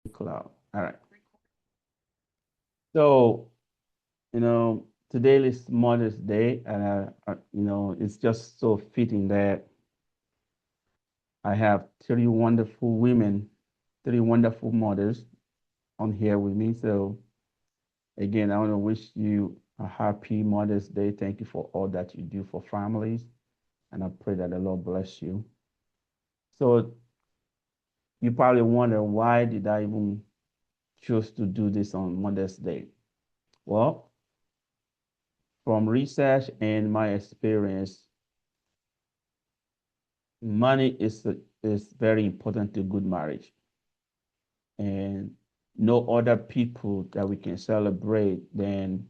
Cloud. All right. So, today is Mother's Day, and it's just so fitting that I have three wonderful women, three wonderful mothers on here with me. So, again, I want to wish you a happy Mother's Day. Thank you for all that you do for families, and I pray that the Lord bless you. So, you probably wonder, why did I even choose to do this on Mother's Day? Well, from research and my experience, money is very important to good marriage, and no other people that we can celebrate than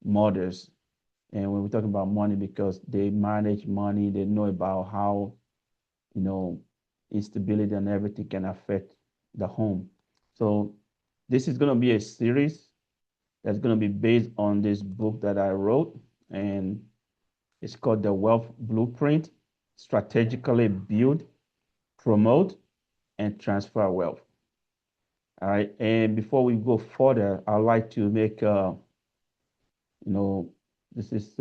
mothers. And when we talk about money, because they manage money, they know about how, you know instability and everything can affect the home. So this is going to be a series that's going to be based on this book that I wrote, and it's called The Wealth Blueprint: Strategically Build, Promote, and Transfer Wealth. All right. And before we go further, I'd like to make, you know, this is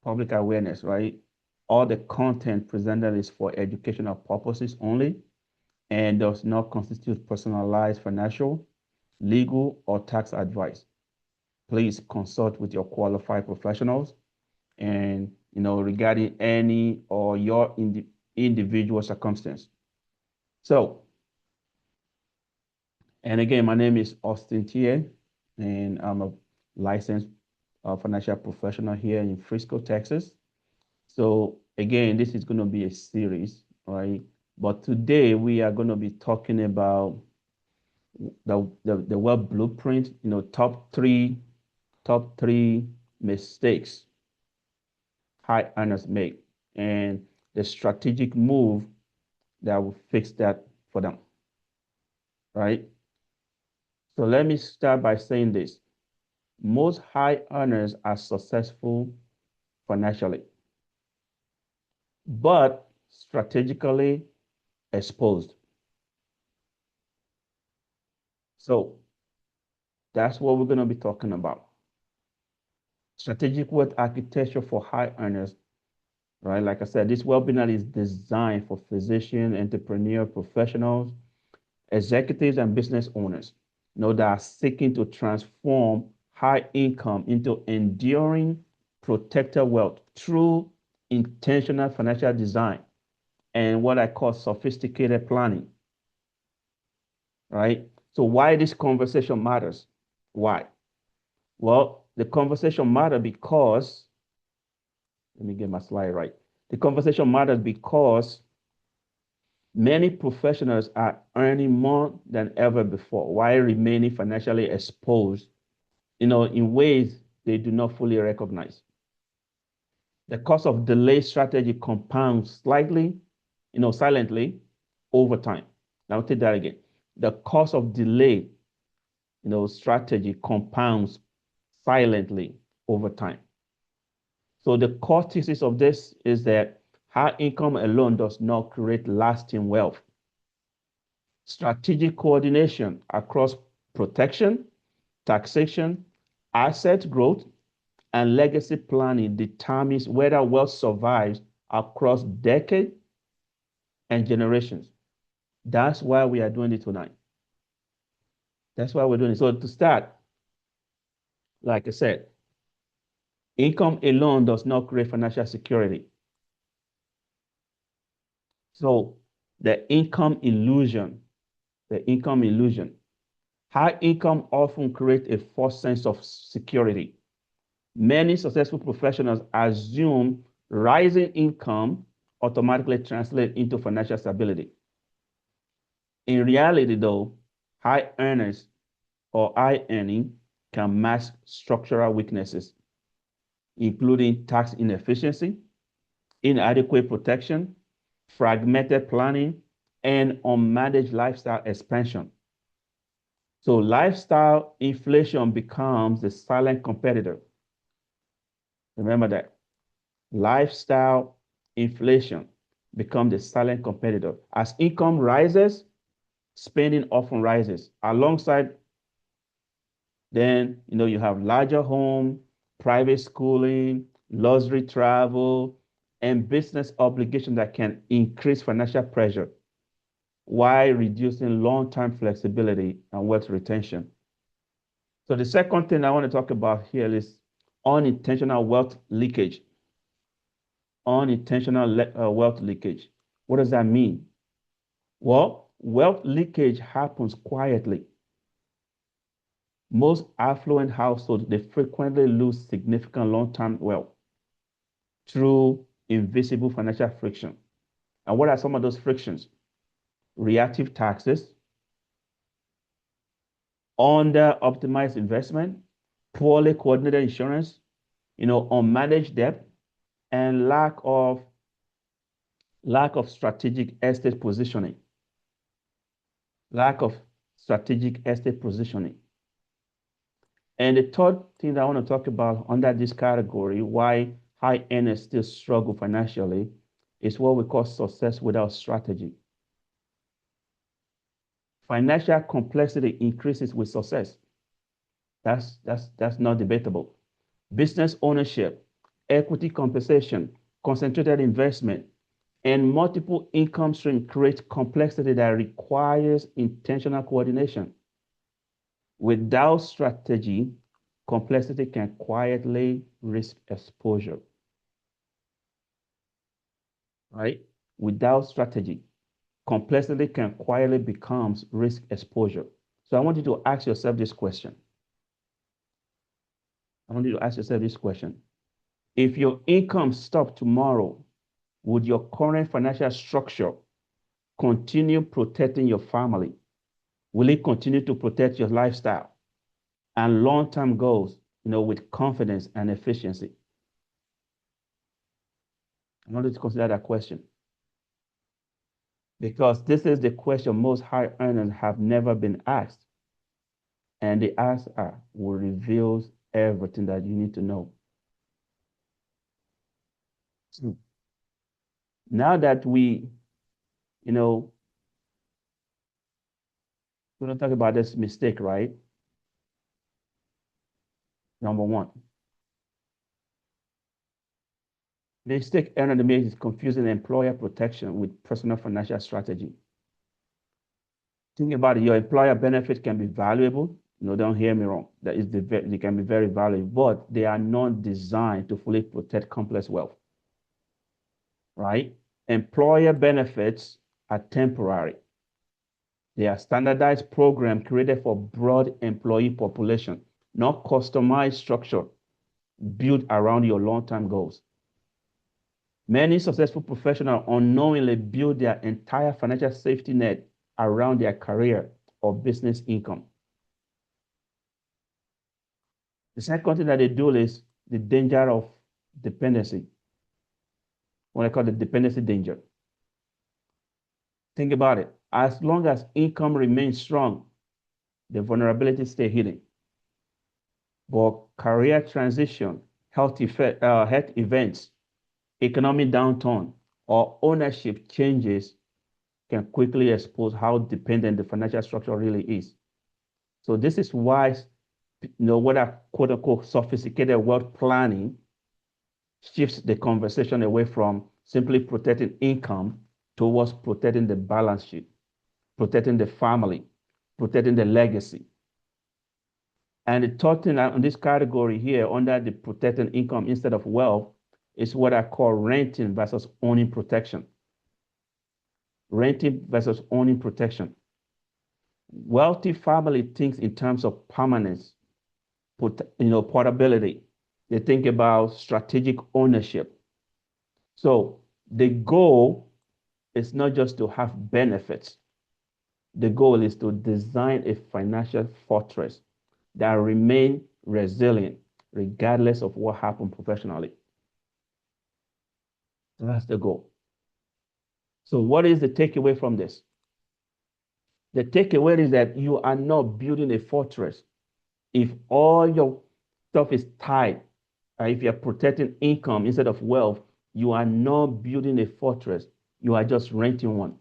public awareness, right? All the content presented is for educational purposes only and does not constitute personalized financial, legal, or tax advice. Please consult with your qualified professionals and, regarding any or your individual circumstance. So, and again, my name is Austin Tie, and I'm a licensed financial professional here in Frisco, Texas. So again, this is going to be a series, right? But today we are going to be talking about the wealth blueprint. Top three mistakes high earners make, and the strategic move that will fix that for them, right? So let me start by saying this. Most high earners are successful financially, but strategically exposed. So that's what we're going to be talking about. Strategic wealth architecture for high earners, right? Like I said, this webinar is designed for physician, entrepreneur, professionals, executives, and business owners, that are seeking to transform high income into enduring protected wealth through intentional financial design and what I call sophisticated planning, right? So why this conversation matters? Why? Well, the conversation matters because, let me get my slide right. The conversation matters because many professionals are earning more than ever before while remaining financially exposed, in ways they do not fully recognize. The cost of delay strategy compounds silently over time. Now I'll take that again. The cost of delay, strategy compounds silently over time. So the core thesis of this is that high income alone does not create lasting wealth. Strategic coordination across protection, taxation, asset growth, and legacy planning determines whether wealth survives across decades and generations. That's why we are doing it tonight. That's why we're doing it. So to start, like I said, income alone does not create financial security. So the income illusion, high income often creates a false sense of security. Many successful professionals assume rising income automatically translates into financial stability. In reality, though, high earners or high earning can mask structural weaknesses, including tax inefficiency, inadequate protection, fragmented planning, and unmanaged lifestyle expansion. So lifestyle inflation becomes the silent competitor. Remember that. Lifestyle inflation becomes the silent competitor. As income rises, spending often rises. Alongside, then, you have larger home, private schooling, luxury travel, and business obligation that can increase financial pressure while reducing long-term flexibility and wealth retention. So the second thing I want to talk about here is unintentional wealth leakage. Unintentional wealth leakage. What does that mean? Well, wealth leakage happens quietly. Most affluent households, they frequently lose significant long-term wealth through invisible financial friction. And what are some of those frictions? Reactive taxes, under-optimized investment, poorly coordinated insurance, unmanaged debt, and lack of strategic estate positioning. Lack of strategic estate positioning. And the third thing that I want to talk about under this category, why high earners still struggle financially, is what we call success without strategy. Financial complexity increases with success. That's not debatable. Business ownership, equity compensation, concentrated investment, and multiple income streams create complexity that requires intentional coordination. Without strategy, complexity can quietly risk exposure. Right? Without strategy, complexity can quietly become risk exposure. So I want you to ask yourself this question. If your income stopped tomorrow, would your current financial structure continue protecting your family? Will it continue to protect your lifestyle and long-term goals, with confidence and efficiency? I want you to consider that question, because this is the question most high earners have never been asked. And the answer will reveal everything that you need to know. Now that we're going to talk about this mistake, right? Number one, the mistake earner makes is confusing employer protection with personal financial strategy. Think about it. Your employer benefit can be valuable. Don't hear me wrong. They can be very valuable, but they are not designed to fully protect complex wealth. Right? Employer benefits are temporary. They are standardized programs created for broad employee population, not customized structure built around your long-term goals. Many successful professionals unknowingly build their entire financial safety net around their career or business income. The second thing that they do is the danger of dependency, what I call the dependency danger. Think about it. As long as income remains strong, the vulnerability stays hidden. But career transition, health events, economic downturn, or ownership changes can quickly expose how dependent the financial structure really is. So this is why, what a quote unquote sophisticated wealth planning shifts the conversation away from simply protecting income towards protecting the balance sheet, protecting the family, protecting the legacy. And the third thing on this category here, under the protecting income instead of wealth, is what I call renting versus owning protection. Renting versus owning protection. Wealthy family thinks in terms of permanence, portability. They think about strategic ownership. So the goal is not just to have benefits. The goal is to design a financial fortress that remain resilient regardless of what happened professionally. That's the goal. So what is the takeaway from this? The takeaway is that you are not building a fortress. If all your stuff is tied, if you're protecting income instead of wealth, you are not building a fortress. You are just renting one.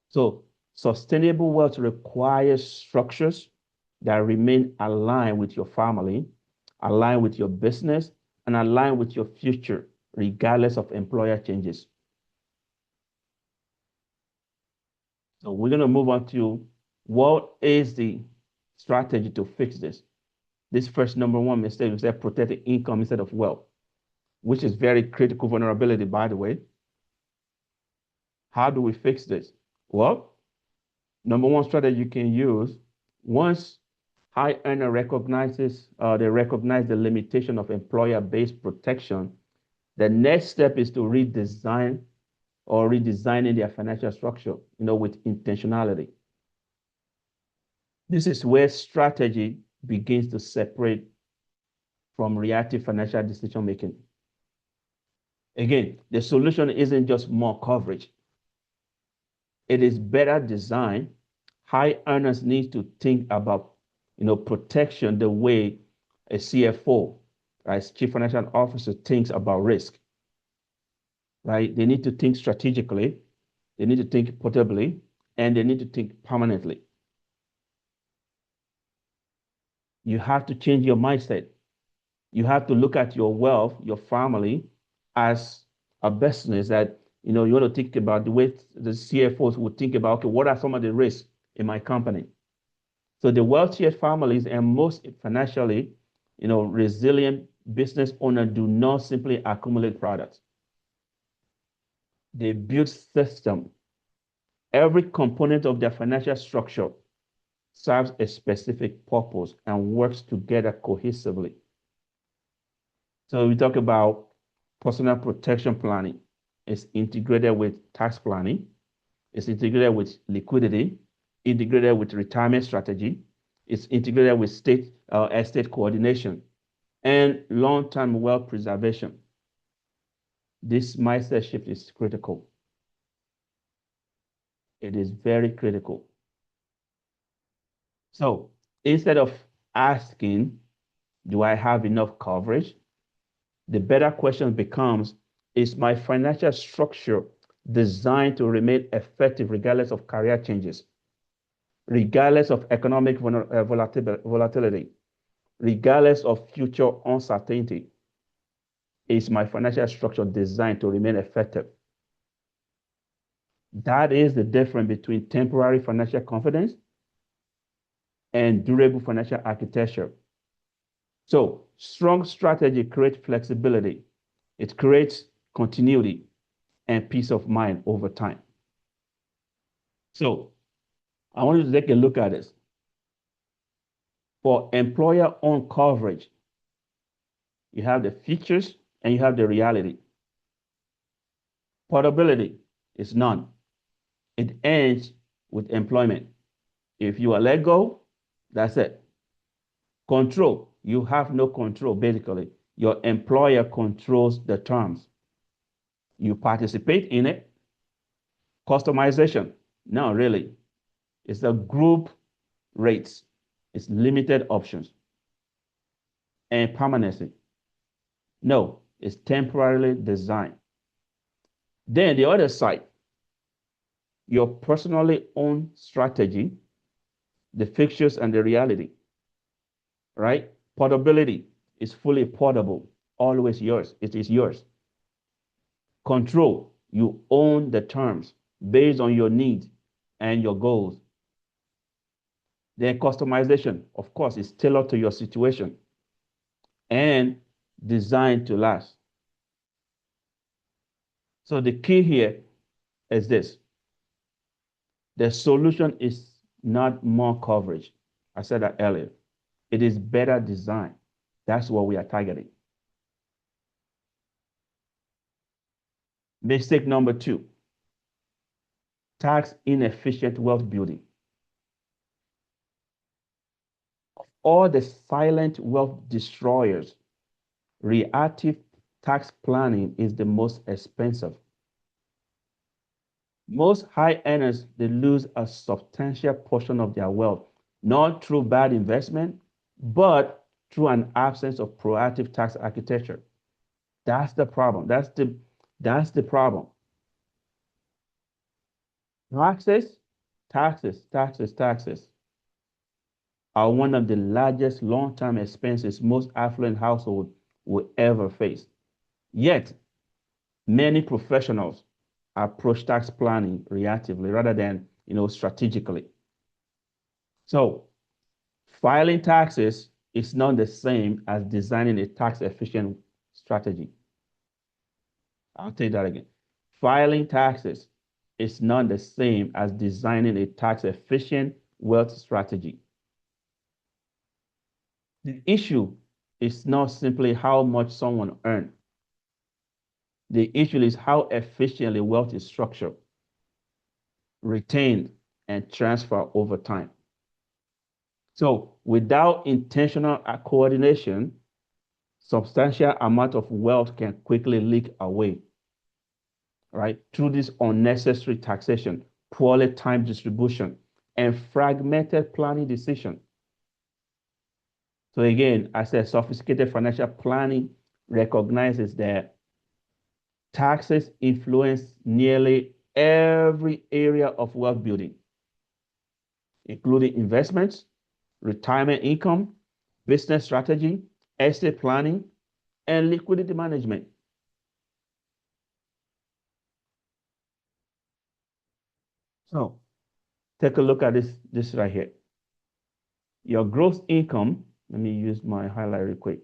So Sustainable wealth requires structures that remain aligned with your family, aligned with your business, and aligned with your future, regardless of employer changes. So we're going to move on to what is the strategy to fix this. This first number one mistake is that protect the income instead of wealth, which is very critical vulnerability, by the way. How do we fix this? Well, number one strategy you can use, once high earner they recognize the limitation of employer-based protection, the next step is to redesigning their financial structure, with intentionality. This is where strategy begins to separate from reactive financial decision making. Again, the solution isn't just more coverage. It is better design. High earners need to think about, protection the way a CFO, right, Chief Financial Officer, thinks about risk. Right? They need to think strategically, they need to think portably, and they need to think permanently. You have to change your mindset. You have to look at your wealth, your family, as a business that, you want to think about the way the CFOs would think about, okay, what are some of the risks in my company? So the wealthiest families and most financially, resilient business owners do not simply accumulate products. They build system. Every component of their financial structure serves a specific purpose and works together cohesively. So we talk about personal protection planning. It's integrated with tax planning. It's integrated with liquidity, integrated with retirement strategy. It's integrated with estate coordination and long-term wealth preservation. This mindset shift is critical. It is very critical. So instead of asking, do I have enough coverage? The better question becomes, is my financial structure designed to remain effective regardless of career changes, regardless of economic volatility, regardless of future uncertainty? Is my financial structure designed to remain effective? That is the difference between temporary financial confidence and durable financial architecture. So strong strategy creates flexibility. It creates continuity and peace of mind over time. So I want you to take a look at this. For employer-owned coverage, you have the features and you have the reality. Portability is none. It ends with employment. If you are let go, that's it. Control, you have no control, basically. Your employer controls the terms. You participate in it. Customization, no, really. It's a group rates. It's limited options. And permanency, no, it's temporarily designed. Then the other side, your personally owned strategy, the fixtures and the reality, right? Portability is fully portable, always yours. It is yours. Control, you own the terms based on your needs and your goals. Then customization, of course, is tailored to your situation and designed to last. So the key here is this. The solution is not more coverage. I said that earlier. It is better design. That's what we are targeting. Mistake number 2, tax inefficient wealth building. Of all the silent wealth destroyers, reactive tax planning is the most expensive. Most high earners, they lose a substantial portion of their wealth, not through bad investment, but through an absence of proactive tax architecture. That's the problem. That's the problem. Taxes Taxes are one of the largest long-term expenses most affluent households will ever face. Yet, many professionals approach tax planning reactively rather than, strategically. So, filing taxes is not the same as designing a tax-efficient strategy. I'll take that again. Filing taxes is not the same as designing a tax-efficient wealth strategy. The issue is not simply how much someone earns. The issue is how efficiently wealth is structured, retained, and transferred over time. So without intentional coordination, substantial amount of wealth can quickly leak away, right? Through this unnecessary taxation, poorly timed distribution, and fragmented planning decision. So again, I said sophisticated financial planning recognizes that taxes influence nearly every area of wealth building, including investments, retirement income, business strategy, estate planning, and liquidity management. So take a look at this right here. Your gross income, let me use my highlight real quick.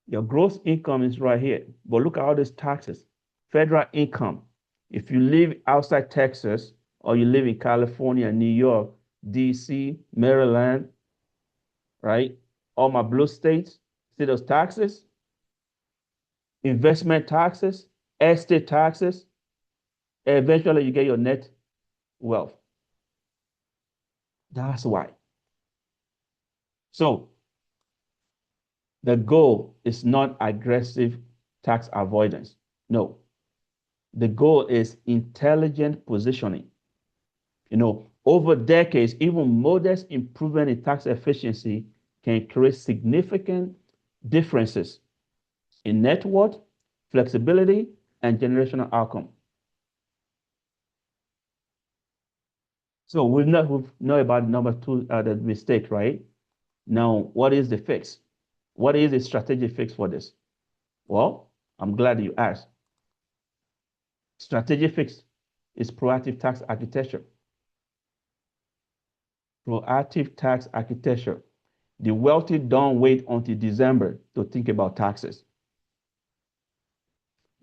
Your gross income is right here, but look at all these taxes. Federal income, if you live outside Texas or you live in California, New York, DC, Maryland, right? All my blue states, see those taxes? Investment taxes, estate taxes, eventually you get your net wealth. That's why. So the goal is not aggressive tax avoidance. No. The goal is intelligent positioning. Over decades, even modest improvement in tax efficiency can create significant differences in net worth, flexibility, and generational outcome. So we know about number two, the mistake, right? Now, what is the fix? What is the strategic fix for this? Well, I'm glad you asked. Strategic fix is proactive tax architecture. Proactive tax architecture. The wealthy don't wait until December to think about taxes.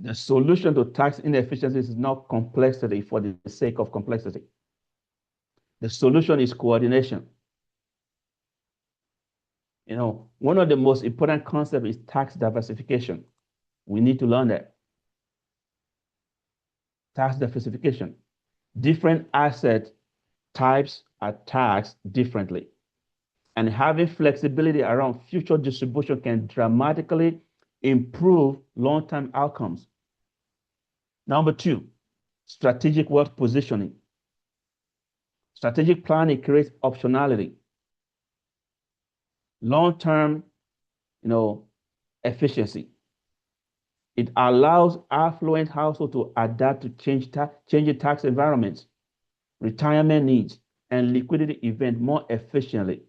The solution to tax inefficiencies is not complexity for the sake of complexity. The solution is coordination. One of the most important concepts is tax diversification. We need to learn that. Tax diversification. Different asset types are taxed differently. And having flexibility around future distribution can dramatically improve long-term outcomes. Number two, strategic wealth positioning. Strategic planning creates optionality. Long-term, efficiency. It allows affluent households to adapt to changing tax environments, retirement needs, and liquidity events more efficiently.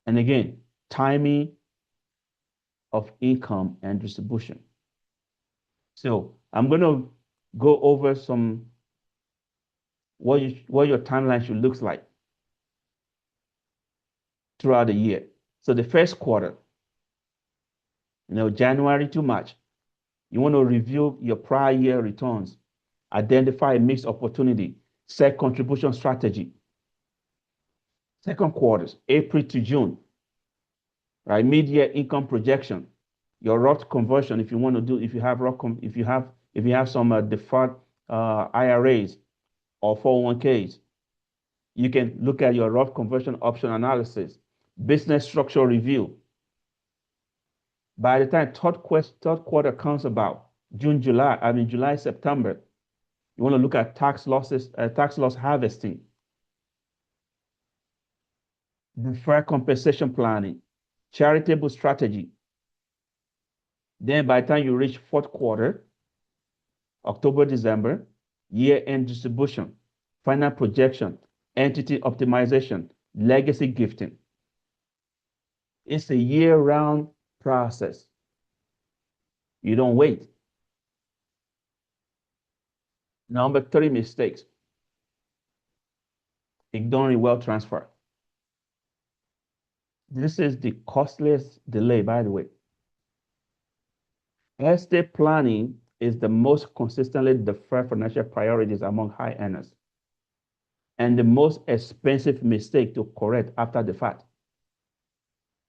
And again, timing of income and distribution. So I'm going to go over what your timeline should look like throughout the year. So the first quarter, January to March, you want to review your prior year returns, identify a mixed opportunity, set contribution strategy. Second quarters, April to June, right? Mid-year income projection, your Roth conversion. If you want to do, if you have some deferred IRAs or 401ks, you can look at your Roth conversion option analysis, business structure review. By the time third quarter comes about, July, September, you want to look at tax loss harvesting, deferred compensation planning, charitable strategy. Then by the time you reach fourth quarter, October, December, year-end distribution, final projection, entity optimization, legacy gifting. It's a year-round process. You don't wait. Number 3 mistakes. Ignoring wealth transfer. This is the costliest delay, by the way. Estate planning is the most consistently deferred financial priorities among high earners and the most expensive mistake to correct after the fact.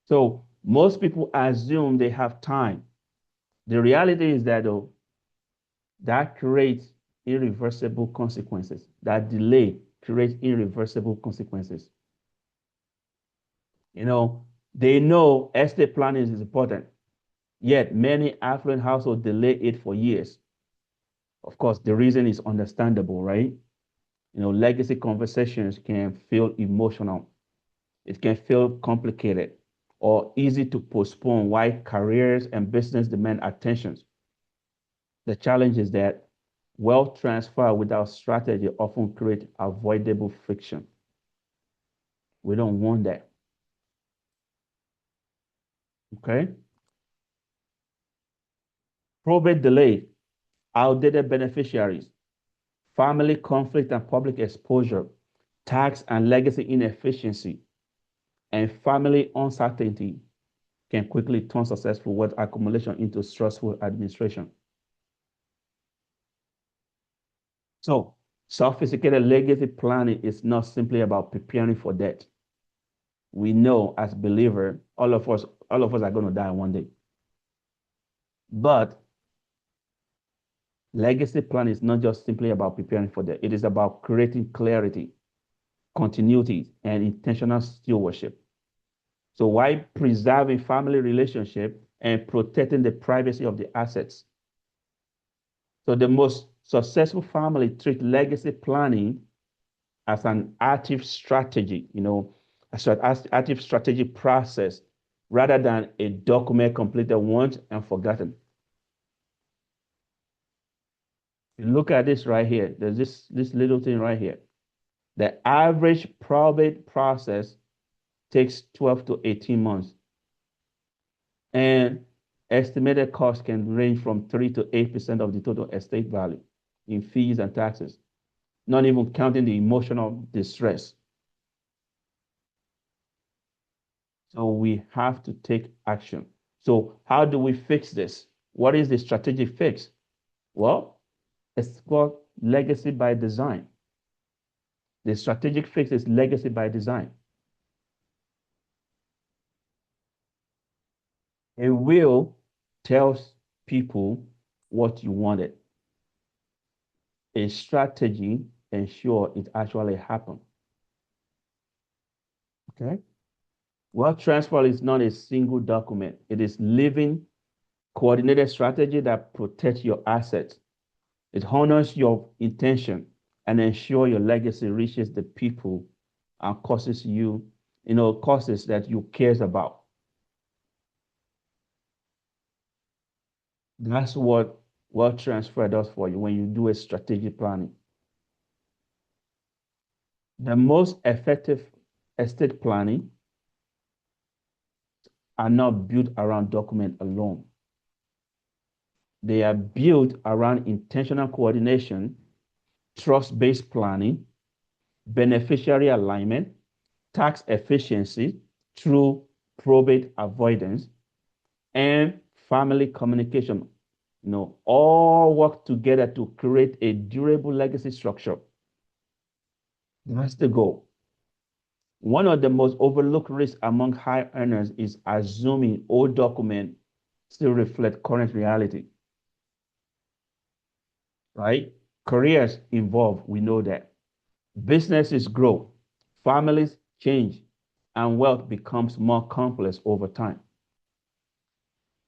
So most people assume they have time. The reality is that though, that creates irreversible consequences. That delay creates irreversible consequences. You know, they know estate planning is important, yet many affluent households delay it for years. Of course, the reason is understandable, right? You know, legacy conversations can feel emotional. It can feel complicated or easy to postpone while careers and business demand attention. The challenge is that wealth transfer without strategy often creates avoidable friction. We don't want that. Okay? Probate delay, outdated beneficiaries, family conflict and public exposure, tax and legacy inefficiency, and family uncertainty can quickly turn successful wealth accumulation into stressful administration. So, sophisticated legacy planning is not simply about preparing for death. We know as believers, all of us are going to die one day. But legacy plan is not just simply about preparing for death. It is about creating clarity, continuity, and intentional stewardship. So while preserving family relationship and protecting the privacy of the assets. So the most successful family treat legacy planning as an active strategy, as an active strategy process rather than a document completed once and forgotten. You look at this right here. There's this little thing right here. The average probate process takes 12 to 18 months. And estimated cost can range from 3 to 8% of the total estate value in fees and taxes, not even counting the emotional distress. So we have to take action. So how do we fix this? What is the strategic fix? Well, it's called legacy by design. The strategic fix is legacy by design. A will tells people what you wanted. A strategy ensures it actually happens. Okay? Wealth transfer is not a single document. It is living, coordinated strategy that protects your assets. It honors your intention and ensures your legacy reaches the people and causes that you cares about. That's what wealth transfer does for you when you do a strategic planning. The most effective estate planning are not built around document alone. They are built around intentional coordination, trust-based planning, beneficiary alignment, tax efficiency through probate avoidance, and family communication. All work together to create a durable legacy structure. That's the goal. One of the most overlooked risks among high earners is assuming old documents still reflect current reality. Right? Careers evolve, we know that. Businesses grow, families change, and wealth becomes more complex over time.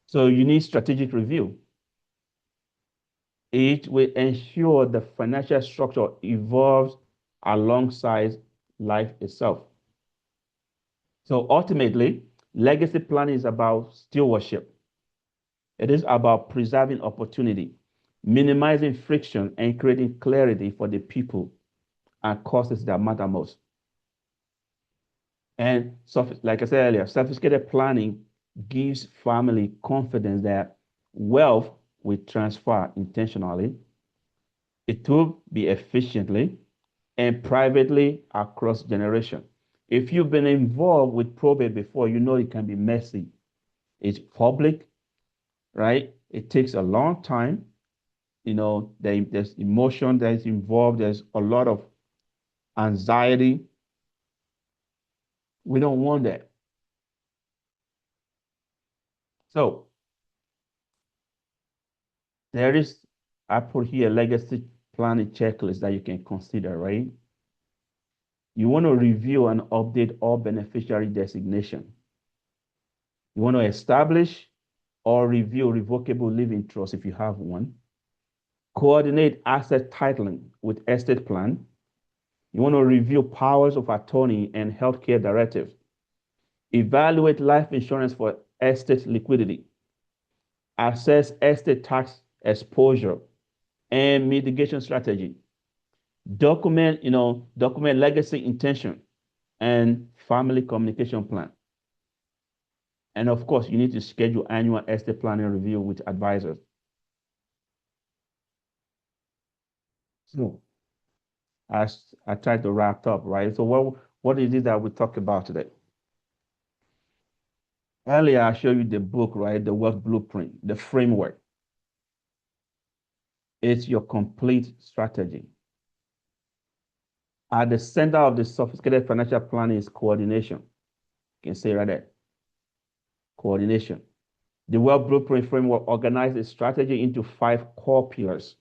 So you need strategic review. It will ensure the financial structure evolves alongside life itself. So ultimately, legacy planning is about stewardship. It is about preserving opportunity, minimizing friction and creating clarity for the people and causes that matter most. And so, like I said earlier, sophisticated planning gives family confidence that wealth will transfer intentionally, it will be efficiently, and privately across generation. If you've been involved with probate before, you know it can be messy. It's public, right? It takes a long time. There's emotion that is involved. There's a lot of anxiety. We don't want that. So there is, I put here, legacy planning checklist that you can consider, right? You want to review and update all beneficiary designation. You want to establish or review revocable living trust if you have one. Coordinate asset titling with estate plan. You want to review powers of attorney and healthcare directives. Evaluate life insurance for estate liquidity. Assess estate tax exposure and mitigation strategy. Document legacy intention and family communication plan. And of course, you need to schedule annual estate planning review with advisors. So as I try to wrap up, right? So what is it that we talked about today? Earlier, I showed you the book, right? The Wealth Blueprint, the framework. It's your complete strategy. At the center of the sophisticated financial planning is coordination. You can say right there. Coordination. The Wealth Blueprint framework organizes strategy into 5 core pillars.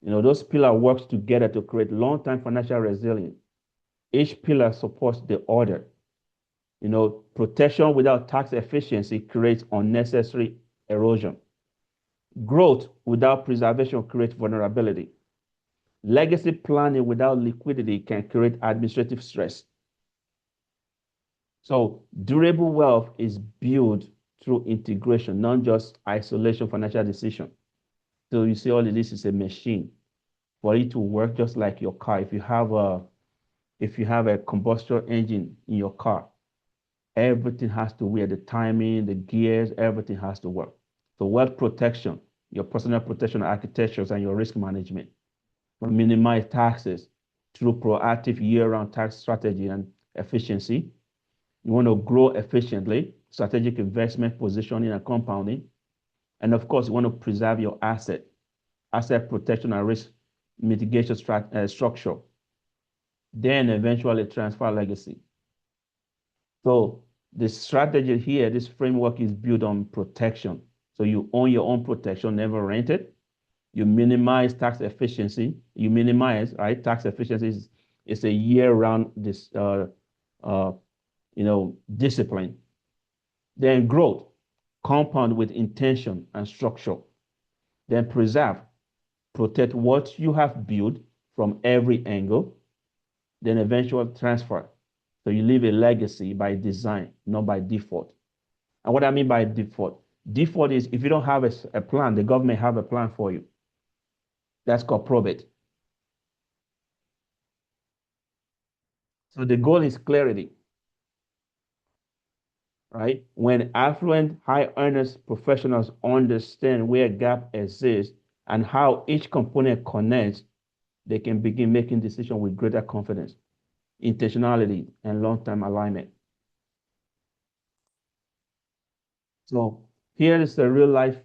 Those pillars work together to create long-term financial resilience. Each pillar supports the other. Protection without tax efficiency creates unnecessary erosion. Growth without preservation creates vulnerability. Legacy planning without liquidity can create administrative stress. So durable wealth is built through integration, not just isolation financial decision. So you see all of this is a machine for it to work just like your car. If you have a combustion engine in your car, everything has to work, the timing, the gears, everything has to work. So wealth protection, your personal protection architectures and your risk management. Minimize taxes through proactive year-round tax strategy and efficiency. You want to grow efficiently, strategic investment, positioning, and compounding. And of course, you want to preserve your asset protection and risk mitigation structure. Then eventually transfer legacy. So the strategy here, this framework is built on protection. So you own your own protection, never rent it. You minimize tax efficiency. Right? Tax efficiency is a year-round discipline. Then growth, compound with intention and structure. Then preserve, protect what you have built from every angle. Then eventual transfer. So you leave a legacy by design, not by default. And what I mean by default is if you don't have a plan, the government have a plan for you. That's called probate. So the goal is clarity, right? When affluent, high earners professionals understand where gap exists and how each component connects, they can begin making decisions with greater confidence, intentionality, and long-term alignment. So here is a real life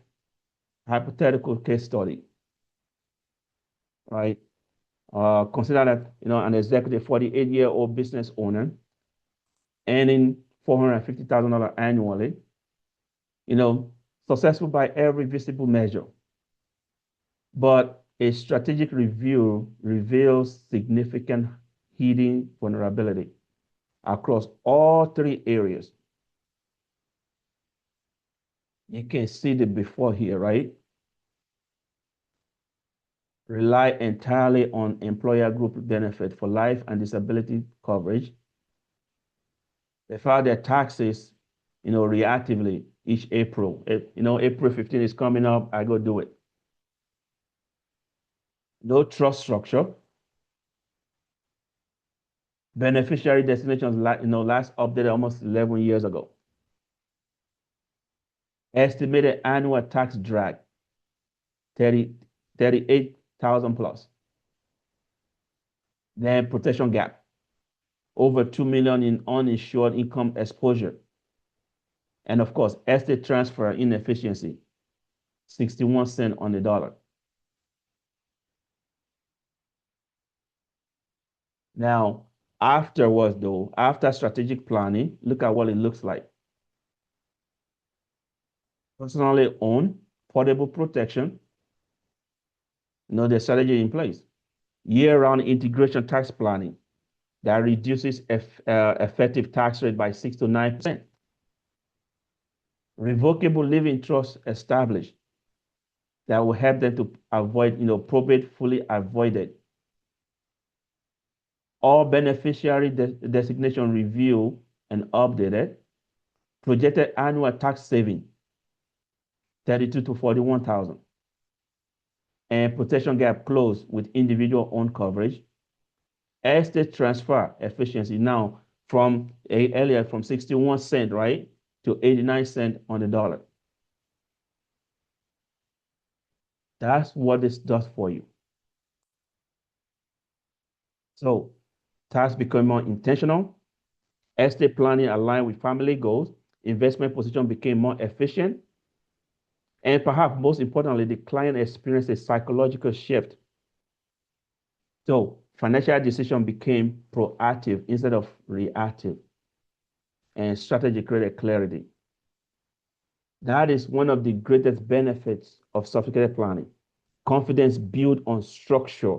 hypothetical case study, right? Consider that, an executive 48-year-old business owner earning $450,000 annually, successful by every visible measure. But a strategic review reveals significant hidden vulnerability across all 3 areas. You can see the before here, right? Rely entirely on employer group benefit for life and disability coverage. They file their taxes, reactively each April. April 15 is coming up, I go do it. no trust structure. Beneficiary destinations, last updated almost 11 years ago. Estimated annual tax drag, 38,000 plus. Then protection gap, over 2 million in uninsured income exposure. And of course, estate transfer inefficiency, 61 cents on the dollar. Now, afterwards though, after strategic planning, look at what it looks like. Personally owned, portable protection, the strategy in place. Year-round integration tax planning that reduces effective tax rate by 6 to 9%. Revocable living trust established that will help them to avoid, probate fully avoided. All beneficiary designation review and updated. Projected annual tax saving, 32 to 41,000. And protection gap closed with individual owned coverage. Estate transfer efficiency now from earlier from 61 cents, right, to 89 cents on the dollar. That's what this does for you. So tax become more intentional. Estate planning aligned with family goals. Investment position became more efficient. And perhaps most importantly, the client experienced a psychological shift. So financial decision became proactive instead of reactive. And strategy created clarity. That is one of the greatest benefits of sophisticated planning. Confidence built on structure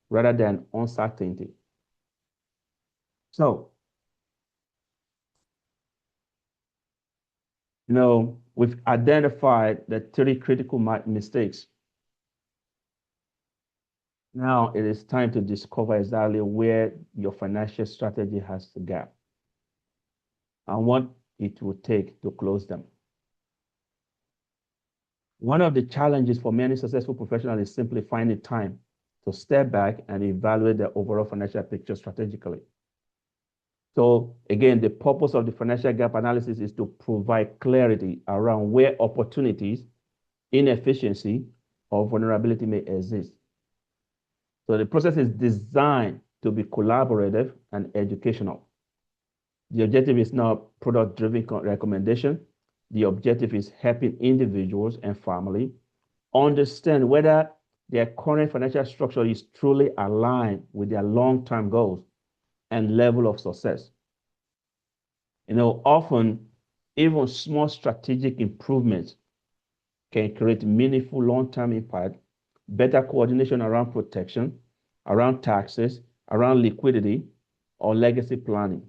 rather than uncertainty. So, we've identified the 3 critical mistakes. Now it is time to discover exactly where your financial strategy has the gap and what it will take to close them. One of the challenges for many successful professionals is simply finding time to step back and evaluate the overall financial picture strategically. So again, the purpose of the financial gap analysis is to provide clarity around where opportunities, inefficiency, or vulnerability may exist. So the process is designed to be collaborative and educational. The objective is not product-driven recommendation. The objective is helping individuals and family understand whether their current financial structure is truly aligned with their long-term goals and level of success. Often, even small strategic improvements can create meaningful long-term impact, better coordination around protection, around taxes, around liquidity, or legacy planning.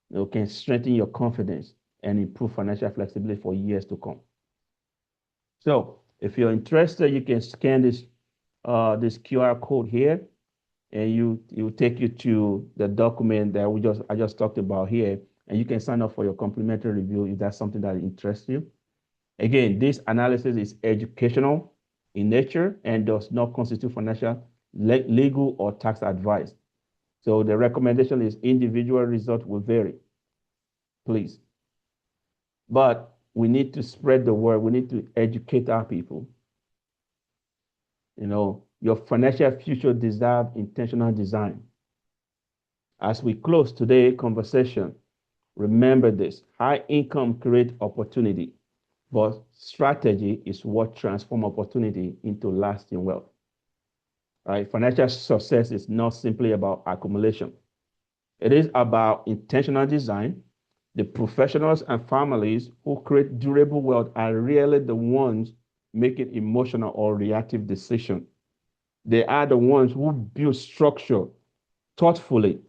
It can strengthen your confidence and improve financial flexibility for years to come. So if you're interested, you can scan this QR code here, and it will take you to the document that I just talked about here, and you can sign up for your complimentary review if that's something that interests you. Again, this analysis is educational in nature and does not constitute financial, legal, or tax advice. So the recommendation is individual result will vary, please. But we need to spread the word. We need to educate our people. Your financial future deserves intentional design. As we close today's conversation, remember this: high income creates opportunity, but strategy is what transforms opportunity into lasting wealth. Right? Financial success is not simply about accumulation. It is about intentional design. The professionals and families who create durable wealth are rarely the ones making emotional or reactive decisions. They are the ones who build structure thoughtfully.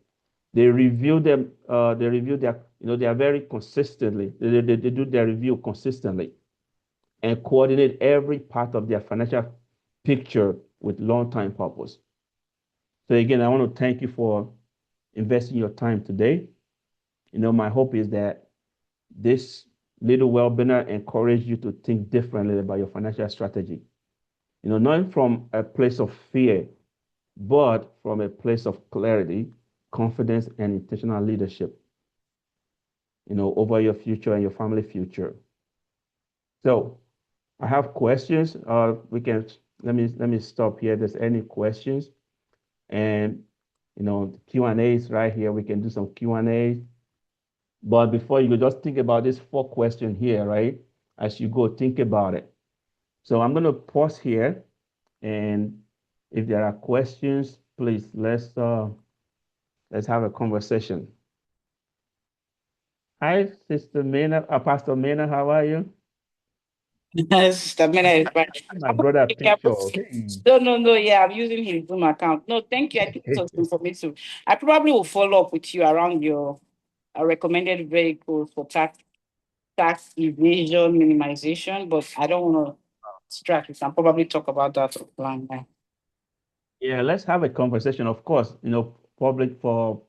They review them. They review they are very consistently. They do their review consistently and coordinate every part of their financial picture with long-term purpose. So again, I want to thank you for investing your time today. My hope is that this little webinar encouraged you to think differently about your financial strategy. not from a place of fear, but from a place of clarity, confidence, and intentional leadership, over your future and your family future. So I have questions. We can let me stop here. If there's any questions, and Q&A is right here. We can do some Q&A. But before you go, just think about this 4 question here, right? As you go, think about it. So I'm going to pause here, and if there are questions, please let's have a conversation. Hi, Sister Mena, Pastor Mena, how are you? Sister Mena is fine. My brother Yeah, picture. Hey. no, yeah, I'm using his Zoom account. No, thank you. I think it was informative. I probably will follow up with you around your recommended vehicle for tax evasion minimization, but I don't want to distract you. I'll probably talk about that offline. Yeah, let's have a conversation. Of course, public for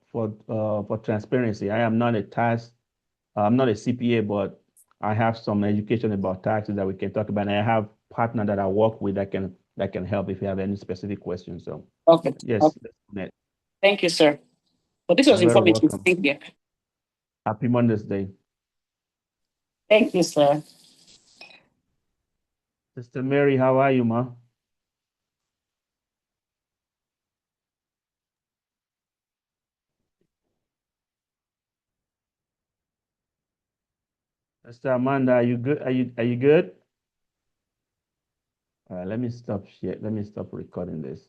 transparency. I'm not a CPA, but I have some education about taxes that we can talk about. And I have partner that I work with that can help if you have any specific questions. So Okay. yes, Thank you, sir. But this you're was very informative. welcome. Thank you. Happy Mother's Day. Thank you, sir. Sister Mary, how are you, ma? Sister Amanda, are you good? Are you good? Let me stop share. Let me stop recording this.